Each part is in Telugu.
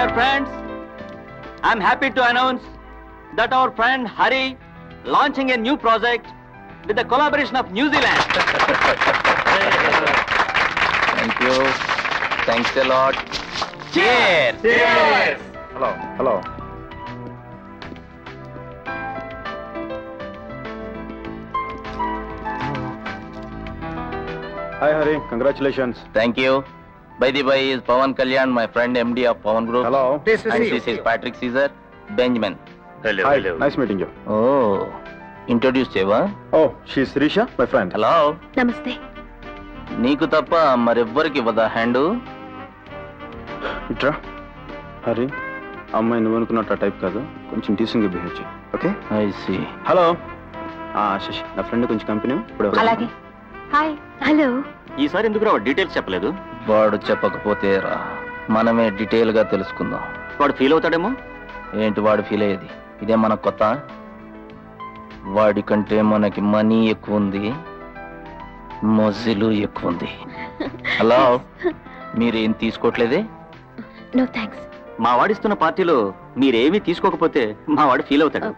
Dear friends, I'm happy to announce that our friend Hari launching a new project with the collaboration of New Zealand. Thank you. Thanks a lot. Cheers. Cheers. Hello. Hi Hari, congratulations. Thank you. By the way, is Pawan Kalyan, my friend MD of Pawan Group. Hello. And this is Patrick Caesar, Benjamin. Hello. Hi, nice meeting you. Oh, introduce Cheva. Oh, she's Risha, my friend. Hello. నమస్తే. నీకు తప్ప మరెవ్వరికి ఇవ్వదా హ్యాండ్? ఇట్రా హరి, అమ్మాయి నువ్వు అనుకున్నట్టు టైప్ కాదు, కొంచెం డీసెంట్గా బిహేవ్ చేయి. Okay? I see. Hello Sashi, నా ఫ్రెండ్ కొంచెం కంపెనీ ఇప్పుడు. అలాగే. హాయ్. హలో. ఈసారి ఎందుకు రావు డీటెయిల్స్ చెప్పలేదు? వాడు చెప్పకపోతే రా, మనమే డీటెయిల్ గా తెలుసుకుందాం. వాడు ఫీల్ అవుతాడేమో. ఏంటి వాడు ఫీల్ అయ్యేది? ఇదే మన కొత్త. వాడి కంటే మనకి మనీ ఎక్కువ ఉంది, మొజ్జిలు ఎక్కువ ఉంది. హలో, మీరేం తీసుకోవట్లేదే? No thanks. మా వాడిస్తున్న పార్టీలో మీరేమీ తీసుకోకపోతే మా వాడు ఫీల్ అవుతాడు.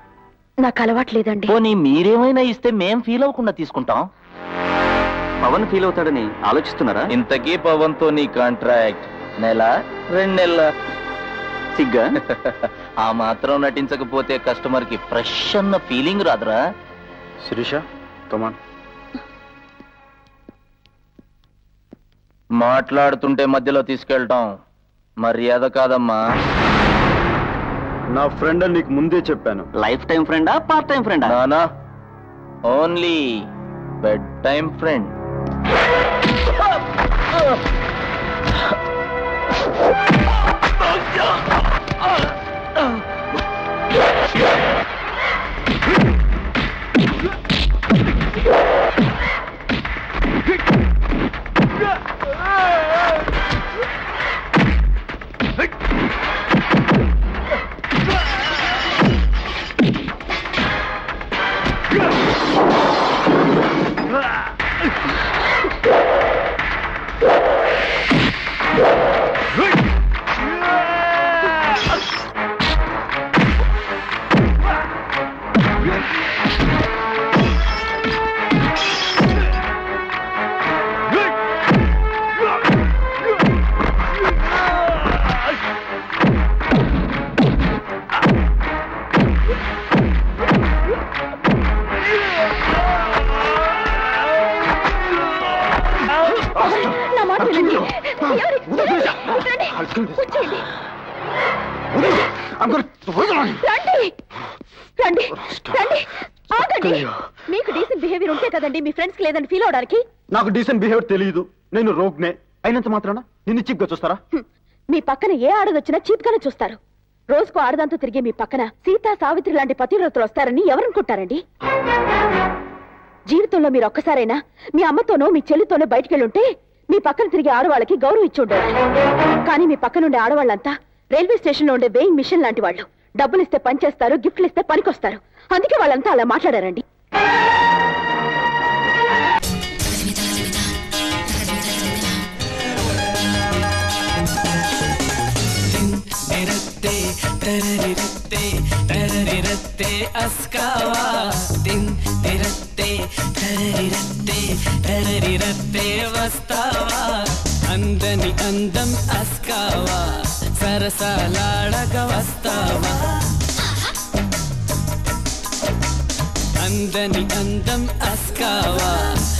నాకు అలవాట్లేదండి. పోనీ మీరేమైనా ఇస్తే మేం ఫీల్ అవ్వకుండా తీసుకుంటాం. పవన్ ఫీల్ అవుతాడని ఆలోచిస్తున్నారా? ఇంతకీ పవన్ తో నీ కాంట్రాక్ట్ నెల 2 నెలల సిగ్గా? ఆ మాత్రం నటించకపోతే కస్టమర్ కి ఫ్రెష్ అన్న ఫీలింగ్ రాదురా. శిరీష, కమాన్. మాట్లాడుతుంటే మధ్యలో తీసుకెళ్ళటం మర్యాద కాదమ్మా. నా ఫ్రెండ్ అని నీకు ముందే చెప్పాను. లైఫ్ టైం ఫ్రెండా, పార్ట్ టైం ఫ్రెండా? నానా, ఓన్లీ బెడ్ టైం ఫ్రెండ్. మీకు డీసెంట్ బిహేవియర్ ఉంటే కదండి మీ ఫ్రెండ్స్ లేదని ఫీల్ అవడానికి. నాకు డీసెంట్ బిహేవియర్ తెలియదు, నేను రోగ్నే అయినంత మాత్రాన నిన్ను చీప్ గా చూస్తారా? మీ పక్కన ఏ ఆడదొచ్చినా చీప్ గానే చూస్తారు. రోజుకు ఆడదాంతో తిరిగే మీ పక్కన సీతా సావిత్రి లాంటి పతివ్రతలు వస్తారని ఎవరనుకుంటారండి? జీవితంలో మీరు ఒక్కసారైనా మీ అమ్మతోనో మీ చెల్లితోనో బయటికెళ్ళుంటే మీ పక్కన తిరిగే ఆడవాళ్ళకి గౌరవం ఇచ్చి ఉండేవారు. కానీ మీ పక్కన ఉండే ఆడవాళ్ళంతా రైల్వే స్టేషన్ లో ఉండే వేయింగ్ మిషన్ లాంటి వాళ్ళు. డబ్బులు ఇస్తే పనిచేస్తారు, గిఫ్ట్లు ఇస్తే పనికొస్తారు. అందుకే వాళ్ళంతా అలా మాట్లాడారండి. అందని అందం అస్కావా, సరసాలాడక వస్తావా. అందని అందం అస్కావా.